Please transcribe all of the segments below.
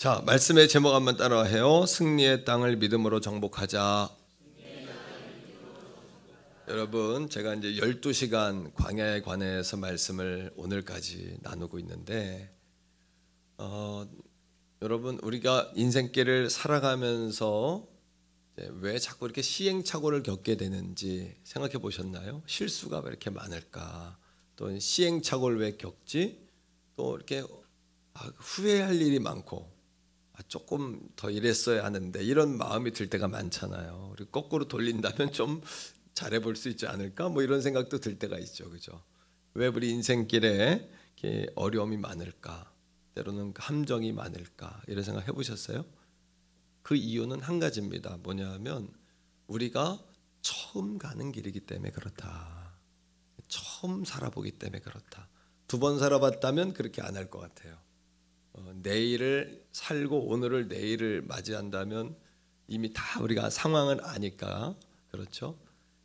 자, 말씀의 제목 한번 따라해요. 승리의 땅을 믿음으로 정복하자. 여러분, 제가 이제 12시간 광야에 관해서 말씀을 오늘까지 나누고 있는데 여러분, 우리가 인생길을 살아가면서 왜 자꾸 이렇게 시행착오를 겪게 되는지 생각해 보셨나요? 실수가 왜 이렇게 많을까? 또 시행착오를 왜 겪지? 또 이렇게 후회할 일이 많고 조금 더 이랬어야 하는데 이런 마음이 들 때가 많잖아요. 우리 거꾸로 돌린다면 좀 잘해볼 수 있지 않을까? 뭐 이런 생각도 들 때가 있죠, 그죠? 왜 우리 인생길에 이렇게 어려움이 많을까? 때로는 함정이 많을까? 이런 생각 해보셨어요? 그 이유는 한 가지입니다. 뭐냐면 우리가 처음 가는 길이기 때문에 그렇다. 처음 살아보기 때문에 그렇다. 2번 살아봤다면 그렇게 안 할 것 같아요. 내일을 살고 오늘을 내일을 맞이한다면 이미 다 우리가 상황을 아니까 그렇죠.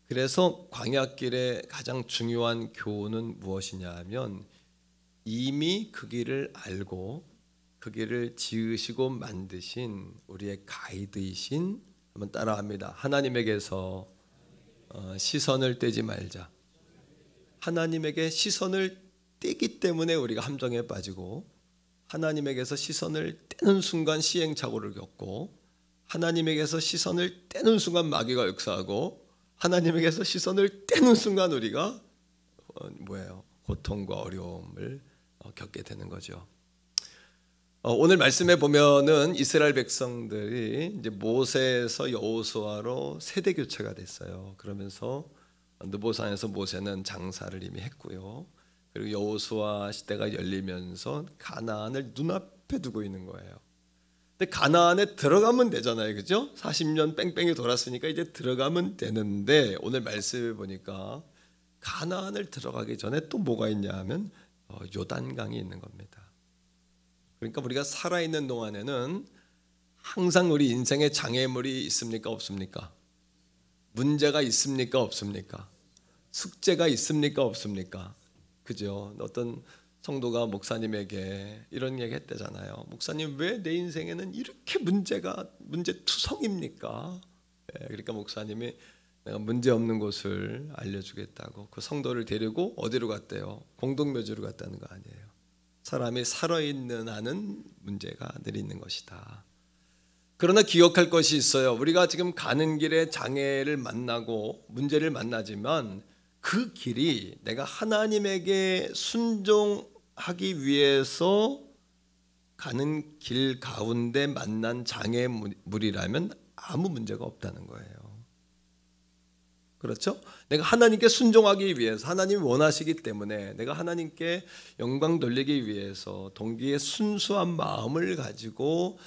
그래서 광야길의 가장 중요한 교훈은 무엇이냐 하면 이미 그 길을 알고 그 길을 지으시고 만드신 우리의 가이드이신, 한번 따라합니다. 하나님에게서 시선을 떼지 말자. 하나님에게 시선을 떼기 때문에 우리가 함정에 빠지고, 하나님에게서 시선을 떼는 순간 시행착오를 겪고, 하나님에게서 시선을 떼는 순간 마귀가 역사하고, 하나님에게서 시선을 떼는 순간 우리가 고통과 어려움을 겪게 되는 거죠. 오늘 말씀에 보면은 이스라엘 백성들이 이제 모세에서 여호수아로 세대 교체가 됐어요. 그러면서 느보산에서 모세는 장사를 이미 했고요. 그리고 여호수아 시대가 열리면서 가나안을 눈앞에 두고 있는 거예요. 근데 가나안에 들어가면 되잖아요, 그죠? 40년 뺑뺑이 돌았으니까 이제 들어가면 되는데, 오늘 말씀해 보니까 가나안을 들어가기 전에 또 뭐가 있냐 하면 요단강이 있는 겁니다. 그러니까 우리가 살아있는 동안에는 항상 우리 인생에 장애물이 있습니까, 없습니까? 문제가 있습니까, 없습니까? 숙제가 있습니까, 없습니까? 그죠? 어떤 성도가 목사님에게 이런 얘기 했대잖아요. 목사님, 왜 내 인생에는 이렇게 문제투성입니까? 그러니까 목사님이 내가 문제 없는 곳을 알려주겠다고 그 성도를 데리고 어디로 갔대요? 공동묘지로 갔다는 거 아니에요. 사람이 살아있는 한은 문제가 늘 있는 것이다. 그러나 기억할 것이 있어요. 우리가 지금 가는 길에 장애를 만나고 문제를 만나지만 그 길이 내가 하나님에게 순종하기 위해서 가는 길 가운데 만난 장애물이라면 아무 문제가 없다는 거예요. 그렇죠? 내가 하나님께 순종하기 위해서, 하나님이 원하시기 때문에 내가 하나님께 영광 돌리기 위해서 동기의 순수한 마음을 가지고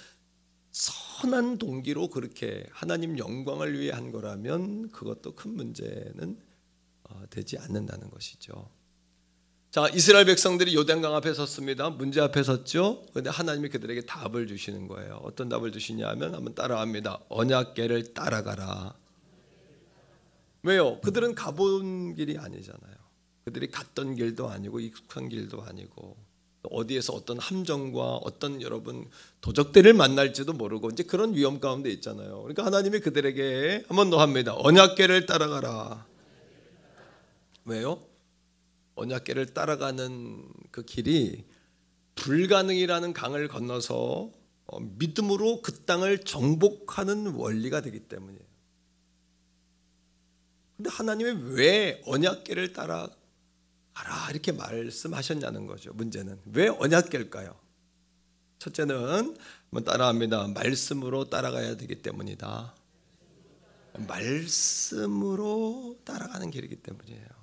선한 동기로 그렇게 하나님 영광을 위해 한 거라면 그것도 큰 문제는 되지 않는다는 것이죠. 자, 이스라엘 백성들이 요단강 앞에 섰습니다. 문제 앞에 섰죠. 그런데 하나님이 그들에게 답을 주시는 거예요. 어떤 답을 주시냐 하면 한번 따라합니다. 언약궤를 따라가라. 왜요? 그들은 가본 길이 아니잖아요. 그들이 갔던 길도 아니고 익숙한 길도 아니고, 어디에서 어떤 함정과 어떤 여러분 도적들을 만날지도 모르고 이제 그런 위험 가운데 있잖아요. 그러니까 하나님이 그들에게 한번 더 합니다. 언약궤를 따라가라. 왜요? 언약궤를 따라가는 그 길이 불가능이라는 강을 건너서 믿음으로 그 땅을 정복하는 원리가 되기 때문이에요. 근데 하나님이 왜 언약궤를 따라가라 이렇게 말씀하셨냐는 거죠. 문제는 왜 언약궤일까요? 첫째는 한번 따라합니다. 말씀으로 따라가야 되기 때문이다. 말씀으로 따라가는 길이기 때문이에요.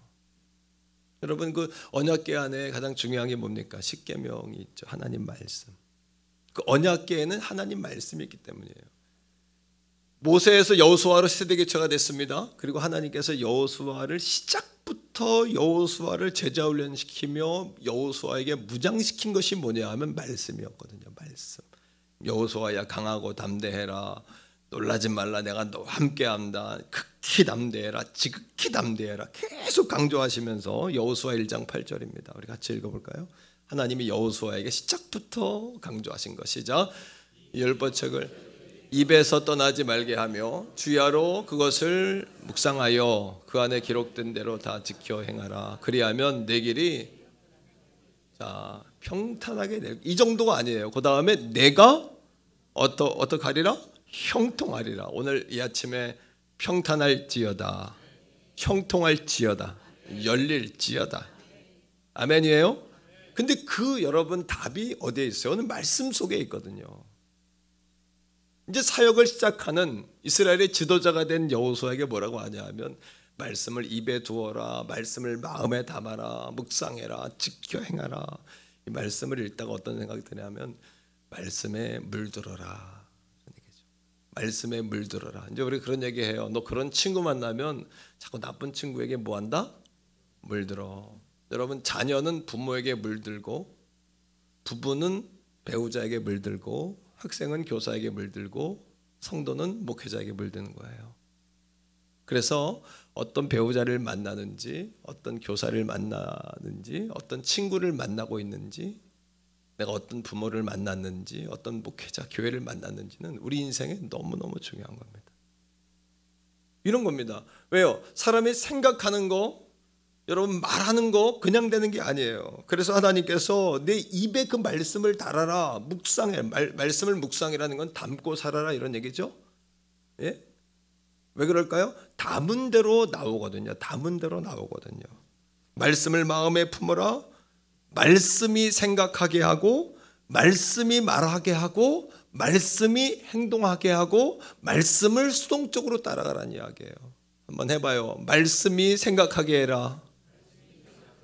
여러분, 그 언약궤 안에 가장 중요한 게 뭡니까? 십계명이 있죠. 하나님 말씀. 그 언약궤에는 하나님 말씀이 있기 때문이에요. 모세에서 여호수아로 세대 교체가 됐습니다. 그리고 하나님께서 여호수아를 시작부터 여호수아를 제자 훈련시키며 여호수아에게 무장시킨 것이 뭐냐 하면 말씀이었거든요. 말씀. 여호수아야, 강하고 담대해라. 놀라지 말라. 내가 너와 함께한다. 극히 담대해라. 지극히 담대해라. 계속 강조하시면서 여호수아 1장 8절입니다. 우리 같이 읽어볼까요? 하나님이 여호수아에게 시작부터 강조하신 것이죠. 열 번책을 입에서 떠나지 말게 하며 주야로 그것을 묵상하여 그 안에 기록된 대로 다 지켜 행하라. 그리하면 내 길이 평탄하게 될, 이 정도가 아니에요. 그 다음에 내가 어떻게 하리라? 형통하리라. 오늘 이 아침에 평탄할지어다, 형통할지어다, 열릴지어다. 아멘이에요? 근데 그 여러분 답이 어디에 있어요? 오늘 말씀 속에 있거든요. 이제 사역을 시작하는 이스라엘의 지도자가 된 여호수아에게 뭐라고 하냐 하면 말씀을 입에 두어라, 말씀을 마음에 담아라, 묵상해라, 지켜 행하라. 이 말씀을 읽다가 어떤 생각이 드냐면 말씀에 물들어라. 말씀에 물들어라. 이제 우리 그런 얘기해요. 너 그런 친구 만나면 자꾸 나쁜 친구에게 뭐한다? 물들어. 여러분, 자녀는 부모에게 물들고, 부부는 배우자에게 물들고, 학생은 교사에게 물들고, 성도는 목회자에게 물드는 거예요. 그래서 어떤 배우자를 만나는지, 어떤 교사를 만나는지, 어떤 친구를 만나고 있는지, 내가 어떤 부모를 만났는지, 어떤 목회자, 교회를 만났는지는 우리 인생에 너무너무 중요한 겁니다. 이런 겁니다. 왜요? 사람이 생각하는 거, 여러분 말하는 거 그냥 되는 게 아니에요. 그래서 하나님께서 내 입에 그 말씀을 달아라, 묵상해. 말씀을 묵상이라는 건 담고 살아라 이런 얘기죠. 예? 왜 그럴까요? 담은 대로 나오거든요. 담은 대로 나오거든요. 말씀을 마음에 품어라. 말씀이 생각하게 하고, 말씀이 말하게 하고, 말씀이 행동하게 하고, 말씀을 수동적으로 따라가라는 이야기예요. 한번 해봐요. 말씀이 생각하게 해라.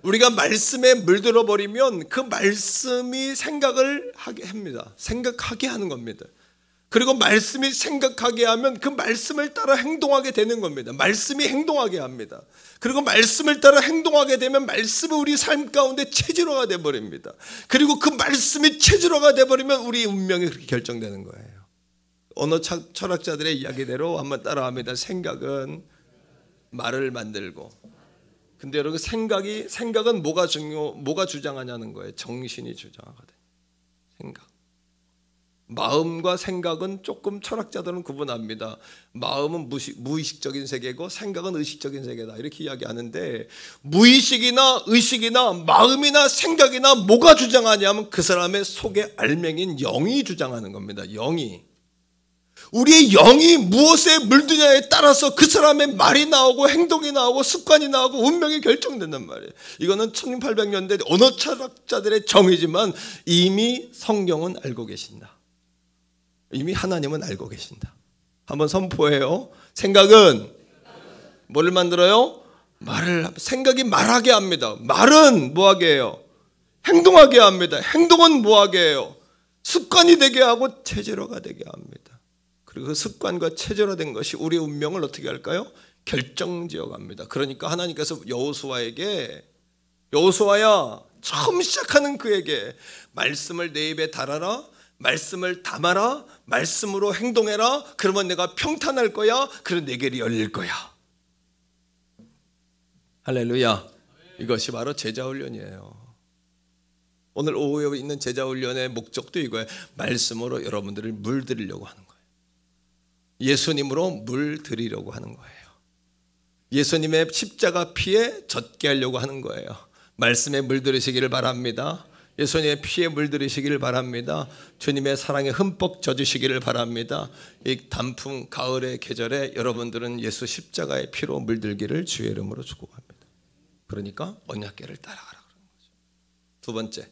우리가 말씀에 물들어 버리면 그 말씀이 생각을 하게 합니다. 생각하게 하는 겁니다. 그리고 말씀이 생각하게 하면 그 말씀을 따라 행동하게 되는 겁니다. 말씀이 행동하게 합니다. 그리고 말씀을 따라 행동하게 되면 말씀이 우리 삶 가운데 체질화가 되어버립니다. 그리고 그 말씀이 체질화가 되어버리면 우리 운명이 그렇게 결정되는 거예요. 언어 철학자들의 이야기대로 한번 따라합니다. 생각은 말을 만들고. 근데 여러분, 생각은 뭐가 주장하냐는 거예요. 정신이 주장하거든요. 생각. 마음과 생각은 조금 철학자들은 구분합니다. 마음은 무의식적인 세계고 생각은 의식적인 세계다 이렇게 이야기하는데, 무의식이나 의식이나 마음이나 생각이나 뭐가 주장하냐면 그 사람의 속의 알맹이인 영이 주장하는 겁니다. 영이. 우리의 영이 무엇에 물드냐에 따라서 그 사람의 말이 나오고 행동이 나오고 습관이 나오고 운명이 결정된단 말이에요. 이거는 1800년대 언어 철학자들의 정의지만 이미 성경은 알고 계신다. 이미 하나님은 알고 계신다. 한번 선포해요. 생각은 뭐를 만들어요? 생각이 말하게 합니다. 말은 뭐하게 해요? 행동하게 합니다. 행동은 뭐하게 해요? 습관이 되게 하고 체질화가 되게 합니다. 그리고 그 습관과 체질화된 것이 우리의 운명을 어떻게 할까요? 결정지어 갑니다. 그러니까 하나님께서 여호수아야, 처음 시작하는 그에게 말씀을 내 입에 달아라, 말씀을 담아라, 말씀으로 행동해라. 그러면 내가 평탄할 거야. 그리고 내 길이 열릴 거야. 할렐루야. 이것이 바로 제자훈련이에요. 오늘 오후에 있는 제자훈련의 목적도 이거예요. 말씀으로 여러분들을 물들이려고 하는 거예요. 예수님으로 물들이려고 하는 거예요. 예수님의 십자가 피에 젖게 하려고 하는 거예요. 말씀에 물들이시기를 바랍니다. 예수님의 피에 물들이시기를 바랍니다. 주님의 사랑에 흠뻑 젖으시기를 바랍니다. 이 단풍 가을의 계절에 여러분들은 예수 십자가의 피로 물들기를 주의 이름으로 축복합니다. 그러니까 언약궤를 따라가라 그런 거죠. 두 번째,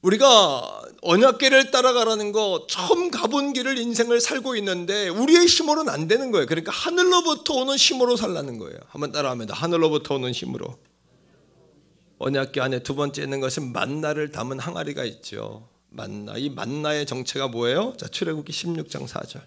우리가 언약궤를 따라가라는 거, 처음 가본 길을 인생을 살고 있는데 우리의 힘으로는 안 되는 거예요. 그러니까 하늘로부터 오는 힘으로 살라는 거예요. 한번 따라합니다. 하늘로부터 오는 힘으로. 언약궤 안에 두 번째 있는 것은 만나를 담은 항아리가 있죠. 만나. 이 만나의 정체가 뭐예요? 자, 출애굽기 16장 4절.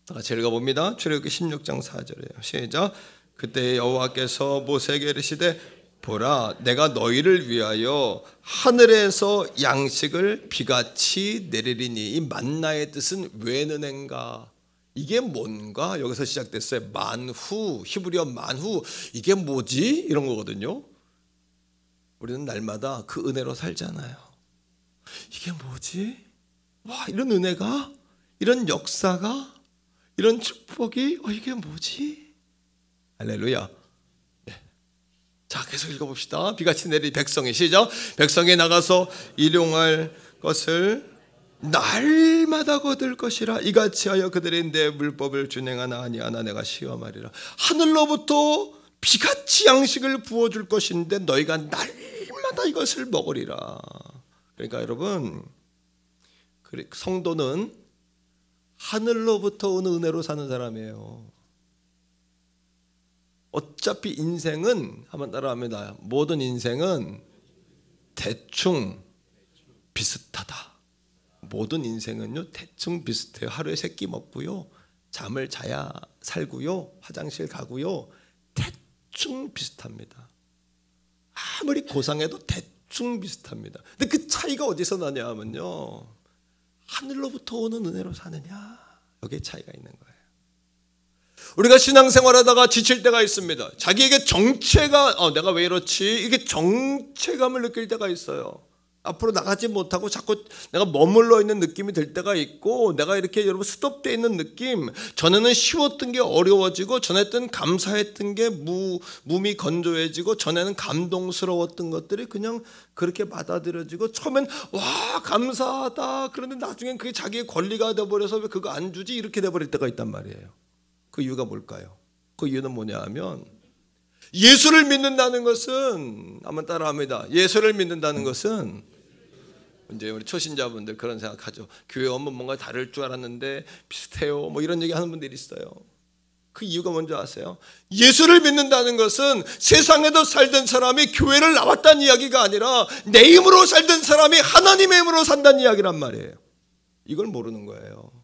다 같이 읽어봅니다. 출애굽기 16장 4절이에요. 시작. 그때 여호와께서 모세에게 이르시되 보라, 내가 너희를 위하여 하늘에서 양식을 비같이 내리리니. 이 만나의 뜻은 왜느낸가. 이게 뭔가? 여기서 시작됐어요. 만후, 히브리어 만후. 이게 뭐지? 이런 거거든요. 우리는 날마다 그 은혜로 살잖아요. 이게 뭐지? 와, 이런 은혜가, 이런 역사가, 이런 축복이 이게 뭐지? 할렐루야. 네. 자, 계속 읽어봅시다. 비같이 내리 백성이, 시작. 백성이 나가서 일용할 것을 날마다 거둘 것이라. 이같이 하여 그들이 내 물법을 준행하나 아니하나 내가 시험하리라. 하늘로부터 비같이 양식을 부어줄 것인데 너희가 날마다 이것을 먹으리라. 그러니까 여러분, 성도는 하늘로부터 오는 은혜로 사는 사람이에요. 어차피 인생은, 한번 따라합니다. 모든 인생은 대충 비슷하다. 모든 인생은요 대충 비슷해요. 하루에 3끼 먹고요, 잠을 자야 살고요, 화장실 가고요, 대충 비슷합니다. 아무리 고상해도 대충 비슷합니다. 근데 그 차이가 어디서 나냐 하면요, 하늘로부터 오는 은혜로 사느냐, 여기에 차이가 있는 거예요. 우리가 신앙생활하다가 지칠 때가 있습니다. 자기에게 정체가, 내가 왜 이렇지? 이게 정체감을 느낄 때가 있어요. 앞으로 나가지 못하고 자꾸 내가 머물러 있는 느낌이 들 때가 있고, 내가 이렇게 여러분 스톱되어 있는 느낌, 전에는 쉬웠던 게 어려워지고, 전에는 감사했던 게 몸이 건조해지고, 전에는 감동스러웠던 것들이 그냥 그렇게 받아들여지고, 처음엔 와 감사하다, 그런데 나중엔 그게 자기의 권리가 돼버려서 왜 그거 안 주지, 이렇게 돼버릴 때가 있단 말이에요. 그 이유가 뭘까요? 그 이유는 뭐냐 하면, 예수를 믿는다는 것은, 한번 따라합니다. 예수를 믿는다는 것은, 이제 우리 초신자분들 그런 생각하죠. 교회 오면 뭔가 다를 줄 알았는데 비슷해요, 뭐 이런 얘기 하는 분들이 있어요. 그 이유가 뭔지 아세요? 예수를 믿는다는 것은 세상에도 살던 사람이 교회를 나왔다는 이야기가 아니라 내 힘으로 살던 사람이 하나님의 힘으로 산다는 이야기란 말이에요. 이걸 모르는 거예요.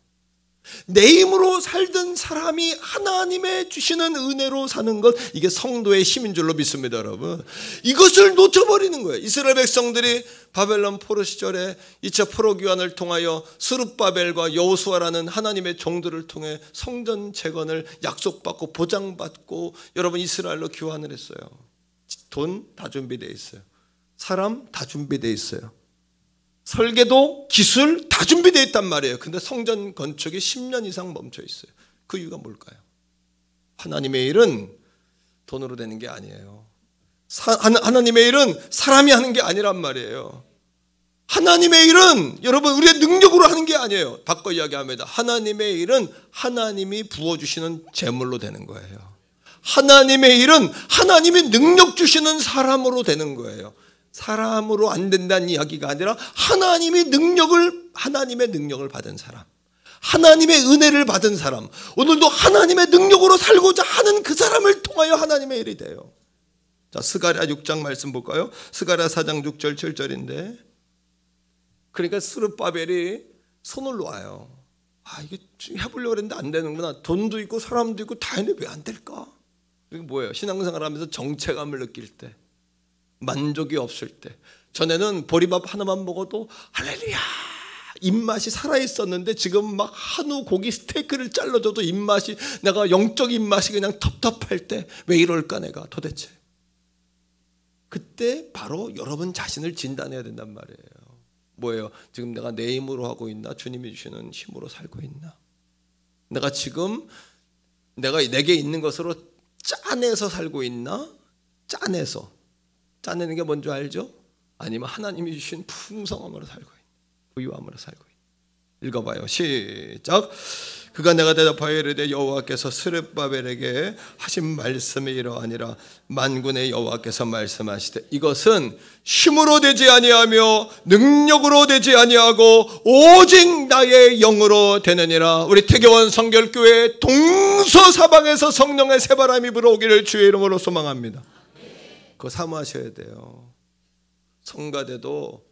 내 힘으로 살던 사람이 하나님의 주시는 은혜로 사는 것, 이게 성도의 힘인 줄로 믿습니다, 여러분. 이것을 놓쳐버리는 거예요. 이스라엘 백성들이 바벨론 포로 시절에 2차 포로 귀환을 통하여 스룹바벨과 여호수아라는 하나님의 종들을 통해 성전 재건을 약속받고 보장받고, 여러분 이스라엘로 귀환을 했어요. 돈 다 준비되어 있어요. 사람 다 준비되어 있어요. 설계도, 기술 다 준비되어 있단 말이에요. 근데 성전 건축이 10년 이상 멈춰 있어요. 그 이유가 뭘까요? 하나님의 일은 돈으로 되는 게 아니에요. 하나님의 일은 사람이 하는 게 아니란 말이에요. 하나님의 일은 여러분 우리의 능력으로 하는 게 아니에요. 바꿔 이야기합니다. 하나님의 일은 하나님이 부어주시는 재물로 되는 거예요. 하나님의 일은 하나님이 능력 주시는 사람으로 되는 거예요. 사람으로 안 된다는 이야기가 아니라 하나님의 능력을 받은 사람, 하나님의 은혜를 받은 사람, 오늘도 하나님의 능력으로 살고자 하는 그 사람을 통하여 하나님의 일이 돼요. 자, 스가랴 6장 말씀 볼까요? 스가랴 4장 6절 7절인데, 그러니까 스룹바벨이 손을 놓아요. 이게 해보려고 했는데 안 되는구나. 돈도 있고 사람도 있고 다 있는데 왜 안 될까? 이게 뭐예요? 신앙생활 하면서 정체감을 느낄 때, 만족이 없을 때, 전에는 보리밥 하나만 먹어도 할렐루야 입맛이 살아있었는데, 지금 막 한우 고기 스테이크를 잘라줘도 입맛이, 내가 영적 입맛이 그냥 텁텁할 때, 왜 이럴까 내가 도대체. 그때 바로 여러분 자신을 진단해야 된단 말이에요. 뭐예요? 지금 내가 내 힘으로 하고 있나? 주님이 주시는 힘으로 살고 있나? 내가 지금 내가 내게 있는 것으로 짜내서 살고 있나? 짜내는 게 뭔지 알죠? 아니면 하나님이 주신 풍성함으로 살고 있는, 부유함으로 살고 있는. 읽어봐요. 시작. 그가 내가 대답하여 이르되 여호와께서 스룹바벨에게 하신 말씀이 이러하니라. 만군의 여호와께서 말씀하시되 이것은 힘으로 되지 아니하며 능력으로 되지 아니하고 오직 나의 영으로 되느니라. 우리 태교원 성결교회 동서사방에서 성령의 새바람이 불어오기를 주의 이름으로 소망합니다. 그거 사모하셔야 돼요. 성가대도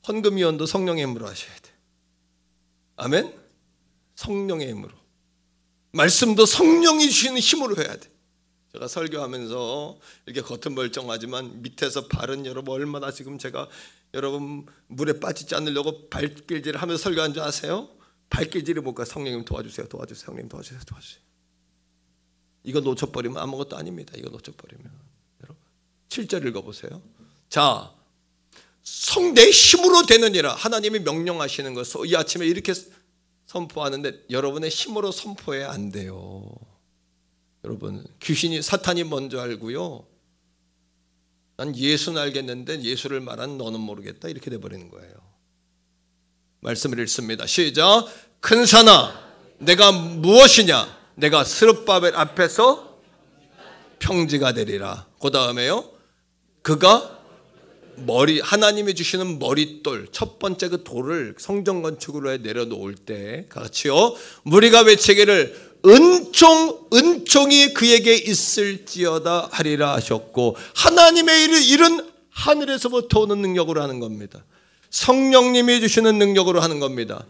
헌금위원도 성령의 힘으로 하셔야 돼요. 아멘? 성령의 힘으로. 말씀도 성령이 주시는 힘으로 해야 돼. 제가 설교하면서 이렇게 겉은 멀쩡하지만 밑에서 발은 여러분 얼마나, 지금 제가 여러분 물에 빠지지 않으려고 발길질을 하면서 설교한 줄 아세요? 발길질이 뭘까? 성령님 도와주세요. 성령님 도와주세요. 이거 놓쳐버리면 아무것도 아닙니다. 이거 놓쳐버리면. 여러분 7절 읽어보세요. 자, 내 힘으로 되느니라. 하나님이 명령하시는 것, 이 아침에 이렇게 선포하는데 여러분의 힘으로 선포해 안 돼요. 여러분, 귀신이, 사탄이 먼저 알고요, 난 예수는 알겠는데 예수를 말한 너는 모르겠다, 이렇게 돼버리는 거예요. 말씀을 읽습니다. 시작. 큰 산아, 내가 무엇이냐? 내가 스룹바벨 앞에서 평지가 되리라. 그 다음에요, 그가 하나님이 주시는 머릿돌, 첫 번째 그 돌을 성전 건축으로 내려놓을 때 같이요, 무리가 외치기를 은총이 그에게 있을지어다 하리라 하셨고, 하나님의 일은 하늘에서부터 오는 능력으로 하는 겁니다. 성령님이 주시는 능력으로 하는 겁니다.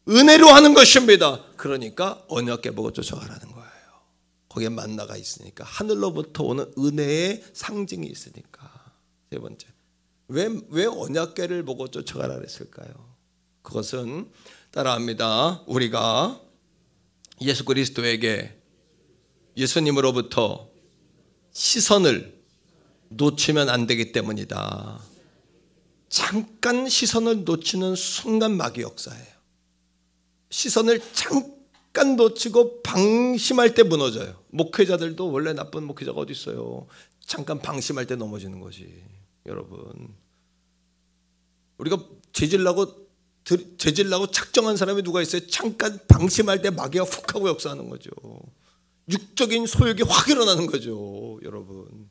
은혜로 하는 것입니다. 그러니까 언약궤 보고 쫓아가라는 거예요. 거기에 만나가 있으니까, 하늘로부터 오는 은혜의 상징이 있으니까. 세 번째, 왜 언약궤를 보고 쫓아가라 그랬을까요? 그것은 따라합니다. 우리가 예수 그리스도에게, 예수님으로부터 시선을 놓치면 안 되기 때문이다. 잠깐 시선을 놓치는 순간 마귀 역사예요. 시선을 잠깐 놓치고 방심할 때 무너져요. 목회자들도 원래 나쁜 목회자가 어디 있어요. 잠깐 방심할 때 넘어지는 것이. 여러분, 우리가 재질나고 작정한 사람이 누가 있어요? 잠깐 방심할 때 마귀가 훅 하고 역사하는 거죠. 육적인 소욕이 확 일어나는 거죠. 여러분,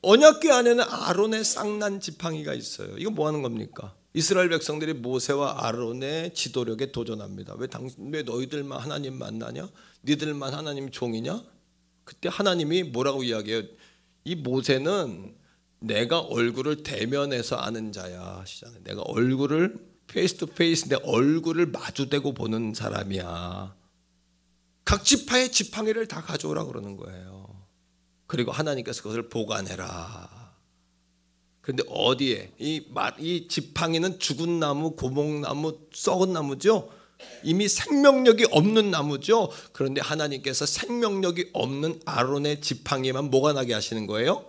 언약궤 안에는 아론의 쌍난 지팡이가 있어요. 이거 뭐 하는 겁니까? 이스라엘 백성들이 모세와 아론의 지도력에 도전합니다. 왜 너희들만 하나님 만나냐? 니들만 하나님 종이냐? 그때 하나님이 뭐라고 이야기해요? 이 모세는 내가 얼굴을 대면해서 아는 자야 하시잖아요. 내가 얼굴을 페이스 투 페이스, 내 얼굴을 마주대고 보는 사람이야. 각 지파의 지팡이를 다 가져오라 그러는 거예요. 그리고 하나님께서 그것을 보관해라. 그런데 어디에? 이 지팡이는 죽은 나무, 고목나무, 썩은 나무죠. 이미 생명력이 없는 나무죠. 그런데 하나님께서 생명력이 없는 아론의 지팡이만 뭐가 나게 하시는 거예요?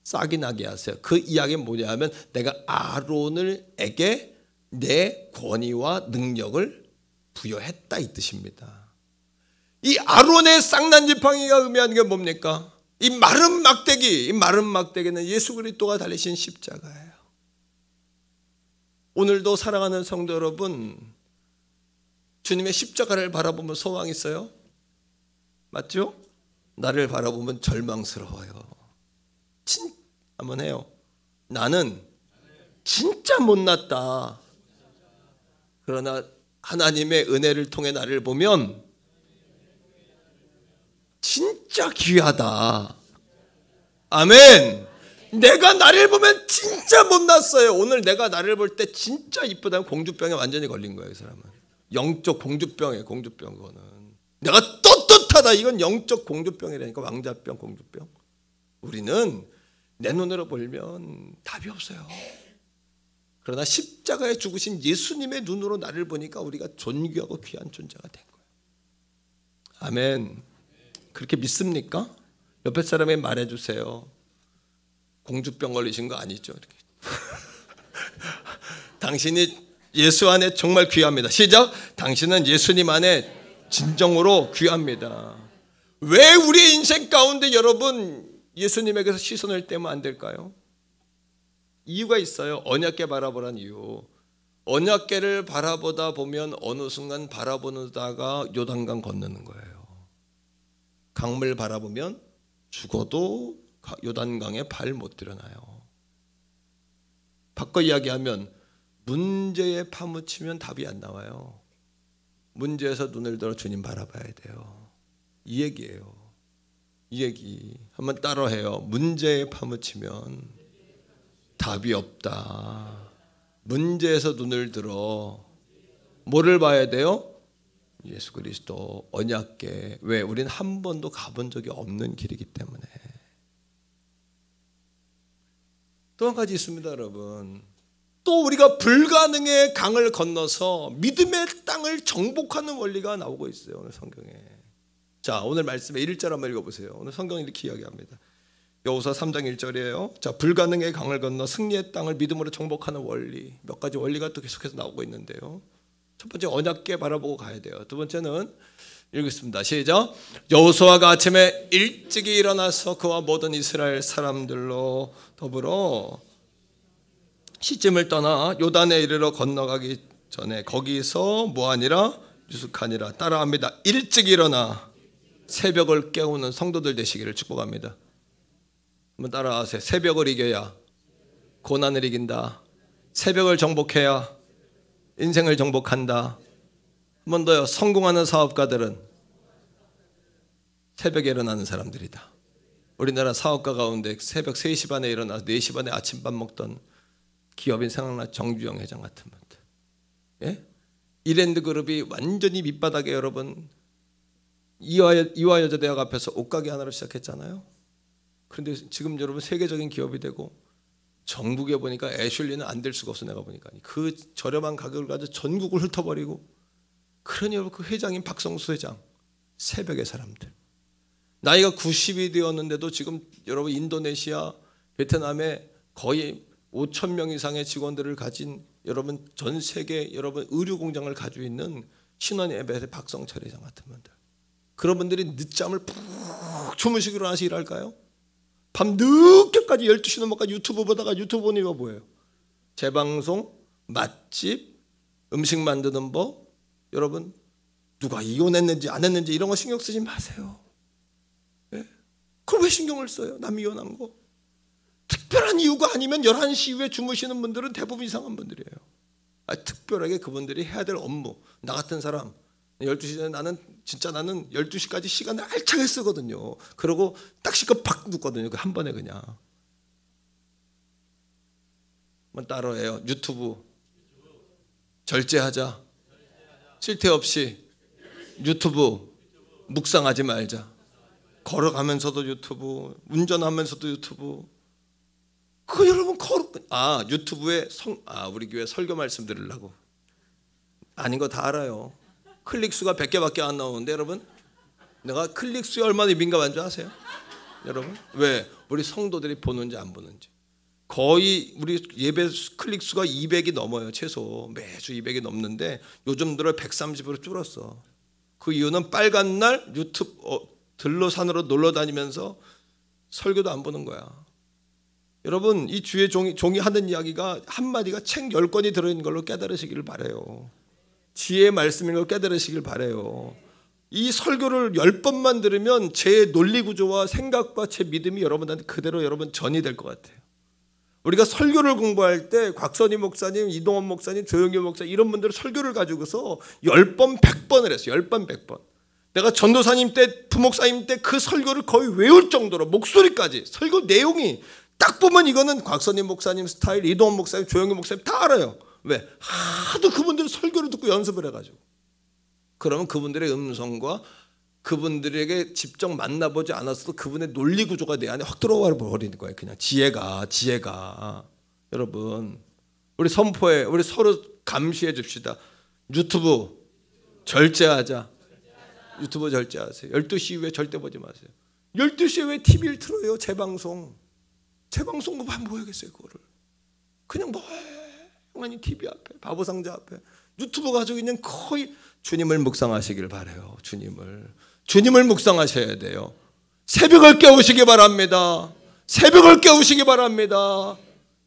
싹이 나게 하세요. 그 이야기는 뭐냐면, 내가 아론에게 내 권위와 능력을 부여했다, 이 뜻입니다. 이 아론의 쌍난 지팡이가 의미하는 게 뭡니까? 이 마른 막대기는 예수 그리스도가 달리신 십자가예요. 오늘도 사랑하는 성도 여러분, 주님의 십자가를 바라보면 소망이 있어요? 맞죠? 나를 바라보면 절망스러워요. 한번 해요. 나는 진짜 못났다. 그러나 하나님의 은혜를 통해 나를 보면 진짜 귀하다. 아멘. 내가 나를 보면 진짜 못났어요. 오늘 내가 나를 볼 때 진짜 이쁘다면 공주병에 완전히 걸린 거예요. 이 사람은 영적 공주병이에요. 공주병. 그거는 내가 떳떳하다, 이건 영적 공주병이라니까. 왕자병, 공주병. 우리는 내 눈으로 보면 답이 없어요. 그러나 십자가에 죽으신 예수님의 눈으로 나를 보니까 우리가 존귀하고 귀한 존재가 된 거예요. 아멘. 그렇게 믿습니까? 옆에 사람에 말해주세요. 공주병 걸리신 거 아니죠? 이렇게. 당신이 예수 안에 정말 귀합니다. 시작. 당신은 예수님 안에 진정으로 귀합니다. 왜 우리의 인생 가운데 여러분 예수님에게서 시선을 떼면 안 될까요? 이유가 있어요. 언약궤 바라보란 이유. 언약궤를 바라보다 보면 어느 순간 바라보다가 요단강 건너는 거예요. 강물 바라보면 죽어도 요단강에 발 못 들여놔요. 바꿔 이야기하면 문제에 파묻히면 답이 안 나와요. 문제에서 눈을 들어 주님 바라봐야 돼요. 이 얘기예요. 이 얘기 한번 따라해요. 문제에 파묻히면 답이 없다. 문제에서 눈을 들어 뭐를 봐야 돼요? 예수 그리스도 언약궤. 왜? 우리는 한 번도 가본 적이 없는 길이기 때문에. 또 한 가지 있습니다, 여러분. 또 우리가 불가능의 강을 건너서 믿음의 땅을 정복하는 원리가 나오고 있어요, 오늘 성경에. 자, 오늘 말씀의 1절 한번 읽어보세요. 오늘 성경이 이렇게 이야기합니다. 여호수아 3장 1절이에요. 자, 불가능의 강을 건너 승리의 땅을 믿음으로 정복하는 원리. 몇 가지 원리가 또 계속해서 나오고 있는데요. 첫 번째, 언약궤 바라보고 가야 돼요. 두 번째는 읽겠습니다. 시작. 여호수아가 아침에 일찍이 일어나서 그와 모든 이스라엘 사람들로 더불어 시즘을 떠나 요단에 이르러 건너가기 전에 거기서 뭐하니라? 유숙하니라. 따라합니다. 일찍 일어나 새벽을 깨우는 성도들 되시기를 축복합니다. 한번 따라하세요. 새벽을 이겨야 고난을 이긴다. 새벽을 정복해야 인생을 정복한다. 한 번 더요. 성공하는 사업가들은 새벽에 일어나는 사람들이다. 우리나라 사업가 가운데 새벽 3시 반에 일어나서 4시 반에 아침밥 먹던 기업인 생각나. 정주영 회장 같은 분들. 예? 이랜드 그룹이 완전히 밑바닥에 여러분 이화여자대학 앞에서 옷가게 하나로 시작했잖아요. 그런데 지금 여러분 세계적인 기업이 되고 전국에 보니까 애슐리는 안 될 수가 없어. 내가 보니까 그 저렴한 가격을 가지고 전국을 훑어버리고. 그러니 여러분 그 회장인 박성수 회장 새벽의 사람들 나이가 90이 되었는데도 지금 여러분 인도네시아 베트남에 거의 5,000명 이상의 직원들을 가진 여러분 전 세계 여러분 의류 공장을 가지고 있는 신원예배의 박성철 회장 같은 분들. 그런 분들이 늦잠을 푹 주무시고 일어나서 일할까요? 밤 늦게까지 12시 넘어까지 유튜브 보다가 유튜브 보는 이유가 뭐예요? 재방송, 맛집, 음식 만드는 법. 여러분 누가 이혼했는지 안 했는지 이런 거 신경 쓰지 마세요. 예? 그걸 왜 신경을 써요? 남이 이혼한 거. 특별한 이유가 아니면 11시 이후에 주무시는 분들은 대부분 이상한 분들이에요. 특별하게 그분들이 해야 될 업무. 나 같은 사람 12시 전에 나는 12시까지 시간을 알차게 쓰거든요. 그러고 딱 시간 팍 눕거든요. 한 번에 그냥. 한번 따라해요. 유튜브 절제하자. 쉴 새 없이 유튜브 묵상하지 말자. 걸어가면서도 유튜브, 운전하면서도 유튜브. 그거 여러분 유튜브에 우리 교회 설교 말씀 들으려고. 아닌 거 다 알아요. 클릭수가 100개밖에 안 나오는데 여러분 내가 클릭수에 얼마나 민감한 줄 아세요? 여러분 왜? 우리 성도들이 보는지 안 보는지. 거의 우리 예배 클릭수가 200이 넘어요. 최소 매주 200이 넘는데 요즘 들어 130으로 줄었어. 그 이유는 빨간 날 유튜브 들로산으로 놀러 다니면서 설교도 안 보는 거야. 여러분 이 주의 종이 하는 이야기가 한마디가 책 10권이 들어있는 걸로 깨달으시기를 바라요. 지혜의 말씀인 걸 깨달으시길 바라요. 이 설교를 10번만 들으면 제 논리구조와 생각과 제 믿음이 여러분한테 그대로 여러분 전이 될 것 같아요. 우리가 설교를 공부할 때 곽선희 목사님, 이동원 목사님, 조영규 목사님 이런 분들 설교를 가지고서 10번, 100번을 했어요. 10번, 100번. 내가 전도사님 때, 부목사님 때 그 설교를 거의 외울 정도로 목소리까지 설교 내용이 딱 보면 이거는 곽선희 목사님 스타일, 이동원 목사님, 조영규 목사님 다 알아요. 왜? 하도 그분들 설교를 듣고 연습을 해가지고. 그러면 그분들의 음성과 그분들에게 직접 만나보지 않았어도 그분의 논리 구조가 내 안에 확 들어와 버리는 거예요. 그냥 지혜가. 여러분 우리 선포해, 우리 서로 감시해 줍시다. 유튜브 절제하자. 유튜브 절제하세요. 12시 이후에 절대 보지 마세요. 12시 이후에 TV를 틀어요. 재방송 뭐 해야겠어요. 그거를 그냥 멍하니 TV 앞에 바보상자 앞에 유튜브 가지고 있는 거의 주님을 묵상하시길 바라요. 주님을 묵상하셔야 돼요. 새벽을 깨우시기 바랍니다. 새벽을 깨우시기 바랍니다.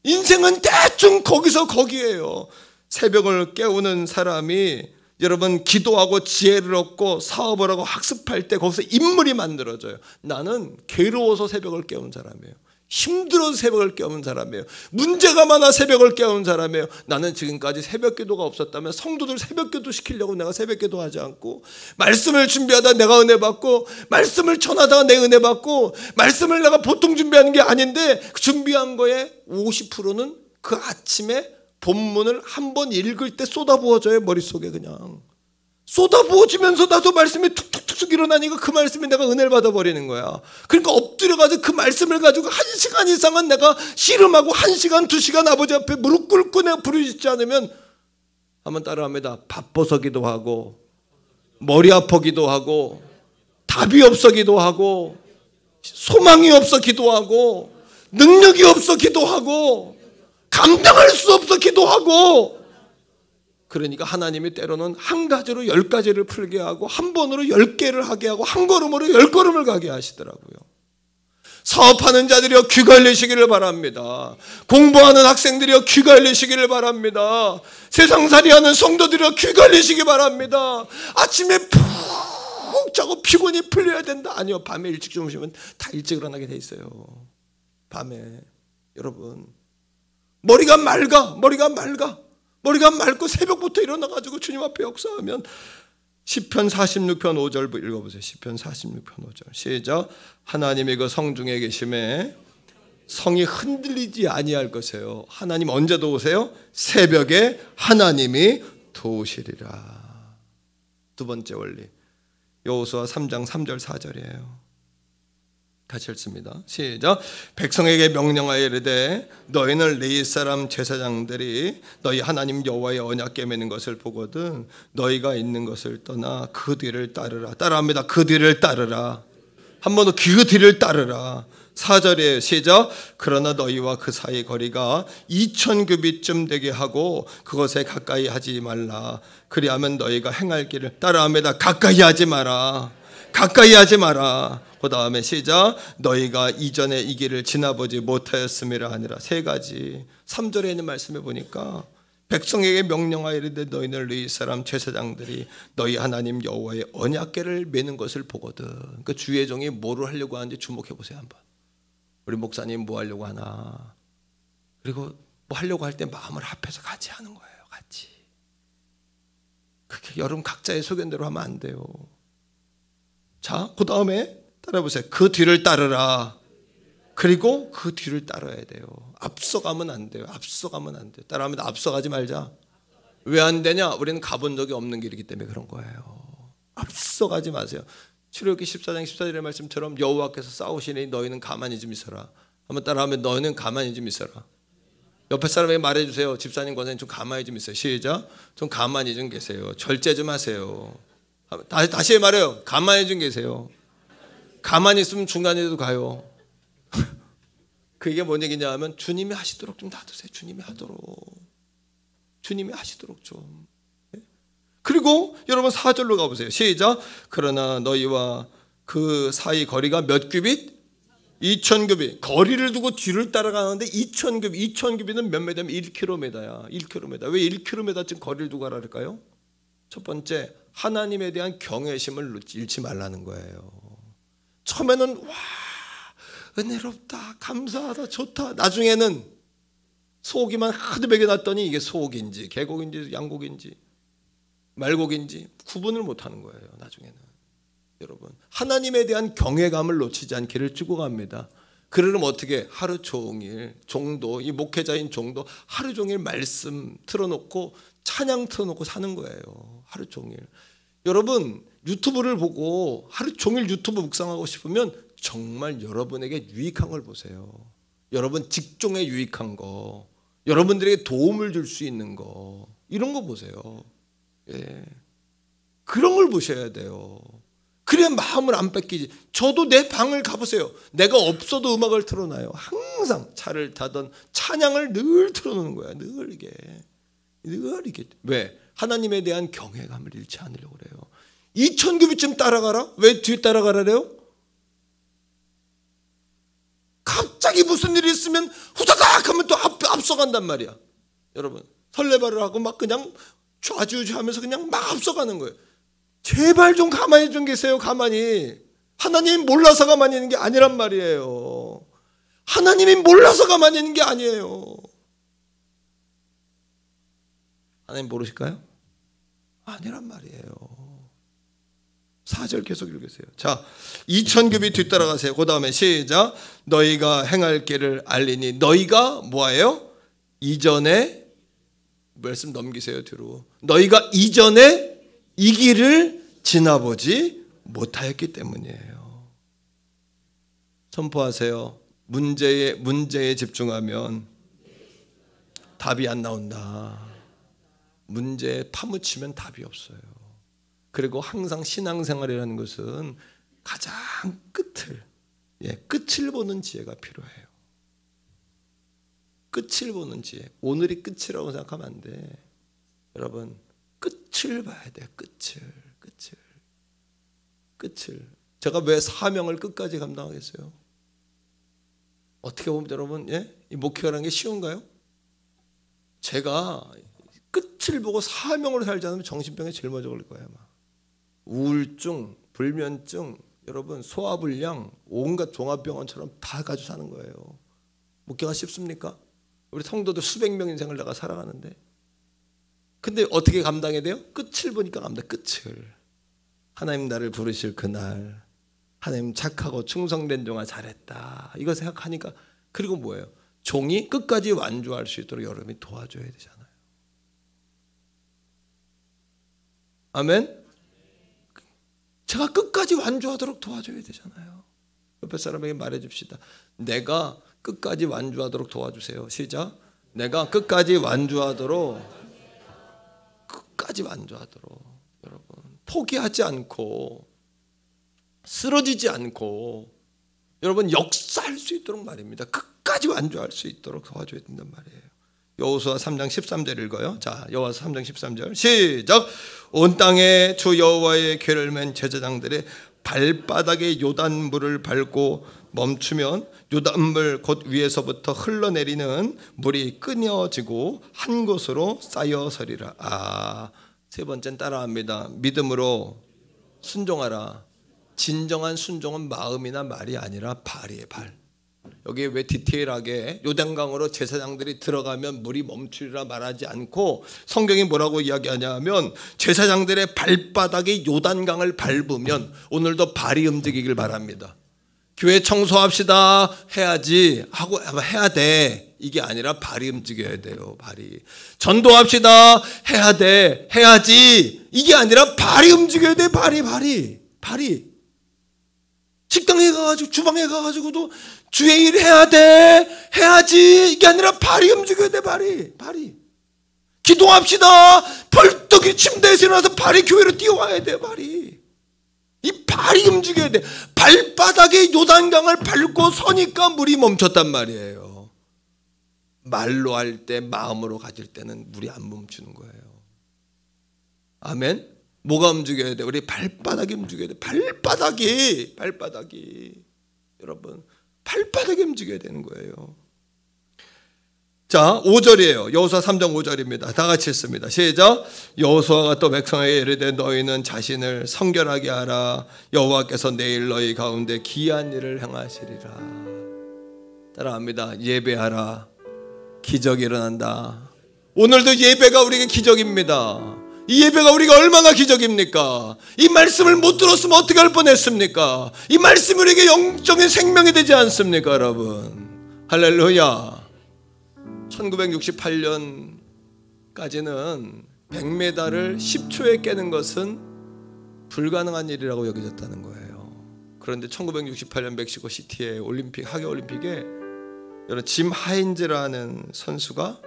인생은 대충 거기에요. 새벽을 깨우는 사람이 여러분 기도하고 지혜를 얻고 사업을 하고 학습할 때 거기서 인물이 만들어져요. 나는 괴로워서 새벽을 깨운 사람이에요. 힘들어서 새벽을 깨우는 사람이에요. 문제가 많아 새벽을 깨우는 사람이에요. 나는 지금까지 새벽 기도가 없었다면 성도들 새벽 기도 시키려고 내가 새벽 기도하지 않고 말씀을 준비하다 내가 은혜 받고 말씀을 전하다가 내 은혜 받고 말씀을 내가 보통 준비하는 게 아닌데 준비한 거에 50%는 그 아침에 본문을 한 번 읽을 때 쏟아부어져요. 머릿속에 그냥 쏟아부어지면서 나도 말씀이 툭툭툭 일어나니까 그 말씀에 내가 은혜를 받아버리는 거야. 그러니까 엎드려가지고 그 말씀을 가지고 1시간 이상은 내가 씨름하고 1시간 2시간 아버지 앞에 무릎 꿇고 내가 부르짖지 않으면 한번 따라합니다. 바빠서 기도하고 머리 아파 기도하고 답이 없어 기도하고 소망이 없어 기도하고, 능력이 없어 기도하고, 감당할 수 없어 기도하고. 그러니까 하나님이 때로는 한 가지로 10가지를 풀게 하고, 한 번으로 10개를 하게 하고, 한 걸음으로 10걸음을 가게 하시더라고요. 사업하는 자들이여 귀 열리시기를 바랍니다. 공부하는 학생들이여 귀 열리시기를 바랍니다. 세상살이하는 성도들이여 귀 열리시기 바랍니다. 아침에 푹 자고 피곤이 풀려야 된다. 아니요, 밤에 일찍 주무시면 다 일찍 일어나게 돼 있어요. 밤에 여러분 머리가 맑고 새벽부터 일어나가지고 주님 앞에 역사하면, 시편 46편 5절 읽어보세요. 시편 46편 5절 시작. 하나님이 그 성중에 계심에 성이 흔들리지 아니할 것이에요. 하나님 언제 도우세요? 새벽에 하나님이 도우시리라. 두 번째 원리, 여호수아 3장 3절 4절이에요. 같이 읽습니다. 시작. 백성에게 명령하여 이르되 너희는 레위 사람 제사장들이 너희 하나님 여호와의 언약궤 매는 것을 보거든 너희가 있는 것을 떠나 그 뒤를 따르라. 따라합니다. 그 뒤를 따르라. 한 번 더, 그 뒤를 따르라. 4절에 시작. 그러나 너희와 그 사이 거리가 2000규빗쯤 되게 하고 그것에 가까이 하지 말라. 그리하면 너희가 행할 길을, 따라합니다. 가까이 하지 마라. 가까이 하지 마라. 그 다음에 시작. 너희가 이전에 이 길을 지나보지 못하였음이라 하니라. 세 가지. 3절에 있는 말씀에 보니까 백성에게 명령하여 이르되 너희는 레위 사람 제사장들이 너희 하나님 여호와의 언약궤를 매는 것을 보거든. 그 주의 종이 뭐를 하려고 하는지 주목해 보세요 한번. 우리 목사님 뭐 하려고 하나. 그리고 뭐 하려고 할 때 마음을 합해서 같이 하는 거예요. 같이. 그렇게 여러분 각자의 소견대로 하면 안 돼요. 자, 그 다음에 따라보세요. 그 뒤를 따르라. 그리고 그 뒤를 따라야 돼요. 앞서가면 안 돼요. 앞서가면 안 돼요. 따라하면 앞서가지 말자. 왜 안 되냐? 우리는 가본 적이 없는 길이기 때문에 그런 거예요. 앞서가지 마세요. 출애굽기 14장 14절의 말씀처럼 여호와께서 싸우시니 너희는 가만히 좀 있어라. 한번 따라하면 너희는 가만히 좀 있어라. 옆에 사람에게 말해주세요. 집사님, 권사님 좀 가만히 좀 있어요. 시작. 좀 가만히 좀 계세요. 절제 좀 하세요. 다시 말해요. 가만히 좀 계세요. 가만히 있으면 중간에도 가요. 그게 뭔 얘기냐 하면 주님이 하시도록 좀 놔두세요. 주님이 하시도록 좀. 그리고 여러분 4절로 가보세요. 시작. 그러나 너희와 그 사이 거리가 몇 규빗? 2000규빗. 거리를 두고 뒤를 따라가는데 2000규빗은 몇 미터면 1km야. 1km. 왜 1km쯤 거리를 두고 가라 그럴까요? 첫 번째, 하나님에 대한 경외심을 잃지 말라는 거예요. 처음에는 와, 은혜롭다, 감사하다, 좋다. 나중에는 소고기만 하도 먹여놨더니 이게 소고기인지 개고기인지 양고기인지 말고기인지 구분을 못하는 거예요. 나중에는. 여러분, 하나님에 대한 경외감을 놓치지 않기를 축복합니다. 그러면 어떻게 하루 종일 종도, 이 목회자인 종도 하루 종일 말씀 틀어놓고 찬양 틀어놓고 사는 거예요. 하루 종일. 여러분, 유튜브를 보고 하루 종일 유튜브 묵상하고 싶으면 정말 여러분에게 유익한 걸 보세요. 여러분 직종에 유익한 거, 여러분들에게 도움을 줄 수 있는 거, 이런 거 보세요. 예. 그런 걸 보셔야 돼요. 그래야 마음을 안 뺏기지. 저도 내 방을 가보세요. 내가 없어도 음악을 틀어놔요. 항상 차를 타던 찬양을 늘 틀어놓는 거야. 늘 이게. 왜? 하나님에 대한 경외감을 잃지 않으려고 그래요. 2000규빗쯤 따라가라? 왜 뒤에 따라가라래요? 갑자기 무슨 일이 있으면 후다닥 하면 또 앞서간단 말이야. 여러분, 설레발을 하고 막 그냥 좌지우지 하면서 그냥 막 앞서가는 거예요. 제발 좀 가만히 좀 계세요. 가만히. 하나님 몰라서 가만히 있는 게 아니란 말이에요. 하나님이 몰라서 가만히 있는 게 아니에요. 하나님 모르실까요? 아니란 말이에요. 4절 계속 읽으세요. 자, 2000규빗 뒤따라가세요. 그 다음에 시작. 너희가 행할 길을 알리니. 너희가 뭐예요? 이전에, 말씀 넘기세요 뒤로. 너희가 이전에 이 길을 지나보지 못하였기 때문이에요. 선포하세요. 문제에 집중하면 답이 안 나온다. 문제에 파묻히면 답이 없어요. 그리고 항상 신앙생활이라는 것은 가장 끝을, 끝을 보는 지혜가 필요해요. 끝을 보는 지혜. 오늘이 끝이라고 생각하면 안 돼. 여러분, 끝을 봐야 돼. 끝을. 제가 왜 사명을 끝까지 감당하겠어요? 어떻게 보면 여러분, 이 목회라는 게 쉬운가요? 제가 끝을 보고 사명으로 살지 않으면 정신병에 제일 먼저 걸릴 거예요. 아마. 우울증, 불면증, 여러분 소화불량, 온갖 종합병원처럼 다 가지고 사는 거예요. 목회가 쉽습니까? 우리 성도들 수백 명 인생을 내가 살아가는데, 근데 어떻게 감당해야 돼요? 끝을 보니까 감당. 끝을. 하나님 나를 부르실 그날, 하나님 착하고 충성된 종아 잘했다, 이거 생각하니까. 그리고 뭐예요? 종이 끝까지 완주할 수 있도록 여러분이 도와줘야 되잖아요. 아멘. 제가 끝까지 완주하도록 도와줘야 되잖아요. 옆에 사람에게 말해줍시다. 내가 끝까지 완주하도록 도와주세요. 시작. 내가 끝까지 완주하도록. 여러분, 포기하지 않고 쓰러지지 않고 여러분 역사할 수 있도록 말입니다. 끝까지 완주할 수 있도록 도와줘야 된단 말이에요. 여호수아 3장 13절 읽어요. 자, 여호수아 3장 13절 시작. 온 땅에 주 여호와의 궤를 맨 제사장들의 발바닥에 요단물을 밟고 멈추면 요단물 곧 위에서부터 흘러내리는 물이 끊어지고 한 곳으로 쌓여서리라. 세 번째는 따라합니다. 믿음으로 순종하라. 진정한 순종은 마음이나 말이 아니라 발이에요. 발. 여기 왜 디테일하게 요단강으로 제사장들이 들어가면 물이 멈추리라 말하지 않고 성경이 뭐라고 이야기하냐면 제사장들의 발바닥에 요단강을 밟으면 오늘도 발이 움직이길 바랍니다. 교회 청소합시다 해야지 하고 해야 돼, 이게 아니라 발이 움직여야 돼요. 발이. 전도합시다 해야 돼, 해야지, 이게 아니라 발이 움직여야 돼. 발이. 식당에 가가지고 주방에 가가지고도 주의 일 해야 돼, 해야지, 이게 아니라 발이 움직여야 돼. 발이. 기도합시다 벌떡이 침대에서 일어나서 발이 교회로 뛰어와야 돼. 이 발이 움직여야 돼. 발바닥에 요단강을 밟고 서니까 물이 멈췄단 말이에요. 말로 할 때, 마음으로 가질 때는 물이 안 멈추는 거예요. 아멘. 뭐가 움직여야 돼? 우리 발바닥이 움직여야 돼. 발바닥이 여러분, 발바닥이 움직여야 되는 거예요. 자, 5절이에요. 여호수아 3장 5절입니다. 다 같이 읽습니다. 시작. 여호수아가 또 백성에게 이르되 너희는 자신을 성결하게 하라. 여호와께서 내일 너희 가운데 기이한 일을 행하시리라. 따라합니다. 예배하라. 기적이 일어난다. 오늘도 예배가 우리에게 기적입니다. 이 예배가 우리가 얼마나 기적입니까? 이 말씀을 못 들었으면 어떻게 할 뻔했습니까? 이 말씀이 우리에게 영적인 생명이 되지 않습니까, 여러분? 할렐루야. 1968년까지는 100m를 10초에 깨는 것은 불가능한 일이라고 여겨졌다는 거예요. 그런데 1968년 멕시코 시티의 올림픽, 하계올림픽에 여러분 짐 하인즈라는 선수가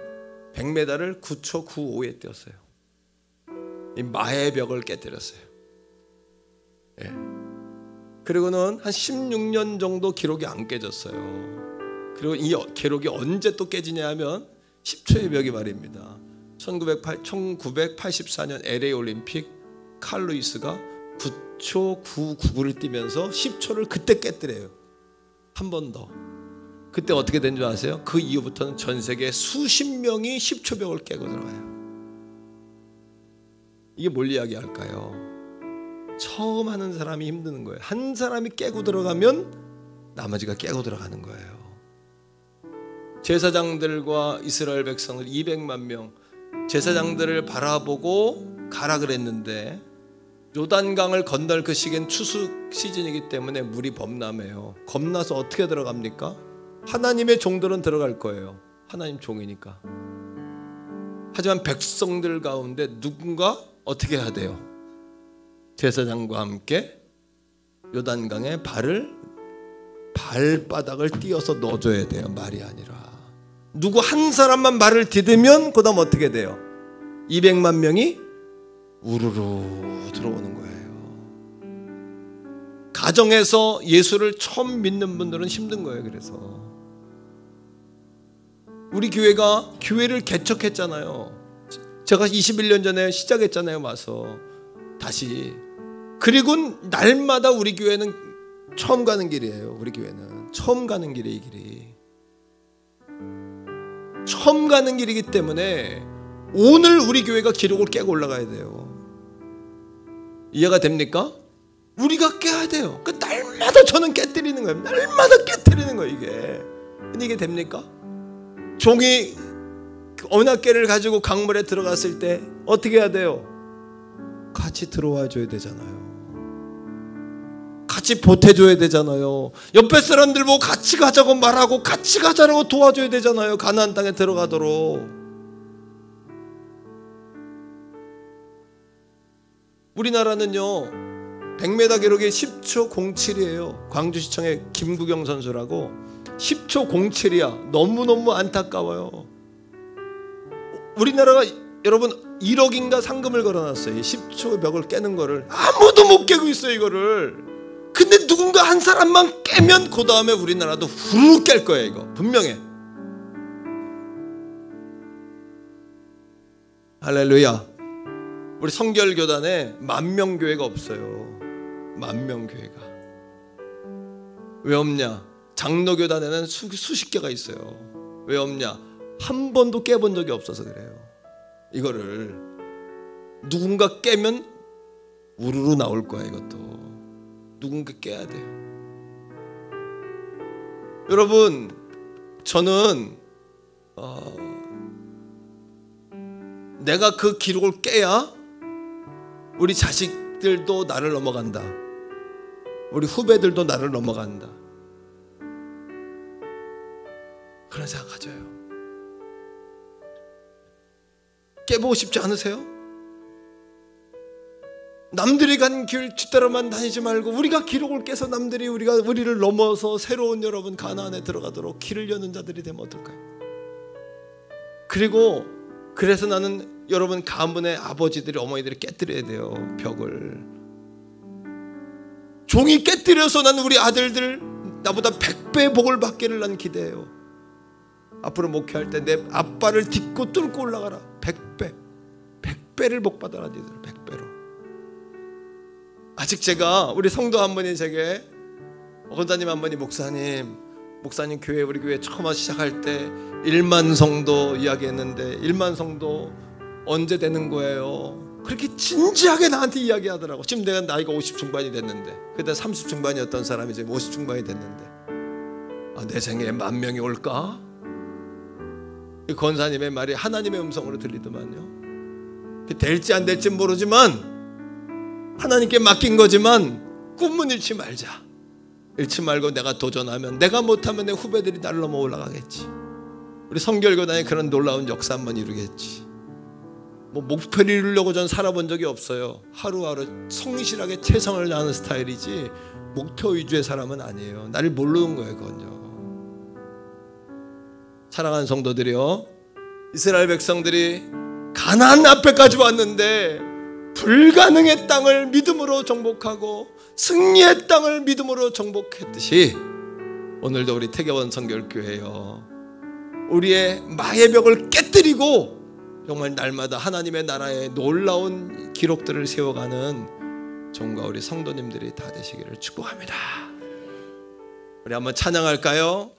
100m를 9초 95에 뛰었어요. 이 마의 벽을 깨뜨렸어요. 예. 그리고는 한 16년 정도 기록이 안 깨졌어요. 그리고 이 기록이 언제 또 깨지냐 하면 10초의 벽이 말입니다. 1984년 LA 올림픽 칼 루이스가 9초 999를 뛰면서 10초를 그때 깨뜨려요. 한 번 더. 그때 어떻게 된 줄 아세요? 그 이후부터는 전 세계 수십 명이 10초 벽을 깨고 들어가요. 이게 뭘 이야기할까요? 처음 하는 사람이 힘드는 거예요. 한 사람이 깨고 들어가면 나머지가 깨고 들어가는 거예요. 제사장들과 이스라엘 백성을 200만 명 제사장들을 바라보고 가라 그랬는데 요단강을 건널 그 시기엔 추수 시즌이기 때문에 물이 범람해요. 겁나서 어떻게 들어갑니까? 하나님의 종들은 들어갈 거예요. 하나님 종이니까. 하지만 백성들 가운데 누군가 어떻게 해야 돼요? 제사장과 함께 요단강에 발바닥을 띄어서 넣어줘야 돼요. 말이 아니라. 누구 한 사람만 말을 디디면 그 다음 어떻게 돼요? 200만 명이 우르르 들어오는 거예요. 가정에서 예수를 처음 믿는 분들은 힘든 거예요. 그래서 우리 교회가 교회를 개척했잖아요. 제가 21년 전에 시작했잖아요. 와서 다시. 그리고 날마다 우리 교회는 처음 가는 길이에요. 우리 교회는 처음 가는 길이 이 길이 처음 가는 길이기 때문에 오늘 우리 교회가 기록을 깨고 올라가야 돼요. 이해가 됩니까? 우리가 깨야 돼요. 그 날마다 저는 깨뜨리는 거예요. 날마다 깨뜨리는 거예요. 이게 됩니까? 종이 언약궤를 가지고 강물에 들어갔을 때 어떻게 해야 돼요? 같이 들어와 줘야 되잖아요. 같이 보태줘야 되잖아요. 옆에 사람들 보고 같이 가자고 말하고 같이 가자고 도와줘야 되잖아요. 가나안 땅에 들어가도록. 우리나라는요 100m 기록이 10초 07이에요. 광주시청의 김구경 선수라고 10초 07이야. 너무너무 안타까워요. 우리나라가 여러분 1억인가 상금을 걸어놨어요. 10초 벽을 깨는 거를. 아무도 못 깨고 있어요 이거를. 근데 누군가 한 사람만 깨면 그 다음에 우리나라도 후루룩 깰 거예요. 이거 분명해. 할렐루야. 우리 성결교단에 만명교회가 없어요. 만명교회가. 왜 없냐? 장로교단에는 수십 개가 있어요. 왜 없냐? 한 번도 깨본 적이 없어서 그래요. 이거를 누군가 깨면 우르르 나올 거야. 이것도 누군가 깨야 돼요. 여러분 저는 내가 그 기록을 깨야 우리 자식들도 나를 넘어간다. 우리 후배들도 나를 넘어간다. 그런 생각 가져요. 깨보고 싶지 않으세요? 남들이 간 길 뒤따라만 다니지 말고 우리가 기록을 깨서 남들이 우리를 넘어서 새로운 여러분 가나안에 들어가도록 길을 여는 자들이 되면 어떨까요? 그리고 그래서 나는 여러분 가문의 아버지들이 어머니들이 깨뜨려야 돼요. 벽을. 종이 깨뜨려서 나는 우리 아들들 나보다 100배 복을 받기를 난 기대해요. 앞으로 목회할 때 내 아빠를 딛고 뚫고 올라가라. 100배를 복 받아라. 니들 100배로. 아직 제가 우리 성도 한 분이 제게 권사님 한 분이 목사님 교회 우리 교회 처음 시작할 때 1만 성도 이야기했는데 1만 성도 언제 되는 거예요? 그렇게 진지하게 나한테 이야기하더라고. 지금 내가 나이가 50 중반이 됐는데 그때 30 중반이었던 사람이 지금 50 중반이 됐는데 내 생애에 10,000명이 올까? 이 권사님의 말이 하나님의 음성으로 들리더만요. 될지 안 될지 모르지만 하나님께 맡긴 거지만 꿈은 잃지 말자. 잃지 말고 내가 도전하면 내가 못하면 내 후배들이 날 넘어 올라가겠지. 우리 성결교단에 그런 놀라운 역사 한번 이루겠지. 목표를 이루려고 전 살아본 적이 없어요. 하루하루 성실하게 최선을 다하는 스타일이지 목표 위주의 사람은 아니에요. 나를 모르는 거예요. 그건요. 사랑하는 성도들이요, 이스라엘 백성들이 가나안 앞에까지 왔는데 불가능의 땅을 믿음으로 정복하고 승리의 땅을 믿음으로 정복했듯이 오늘도 우리 태계원 성결교회요, 우리의 마의 벽을 깨뜨리고 정말 날마다 하나님의 나라의 놀라운 기록들을 세워가는 종과 우리 성도님들이 다 되시기를 축복합니다. 우리 한번 찬양할까요?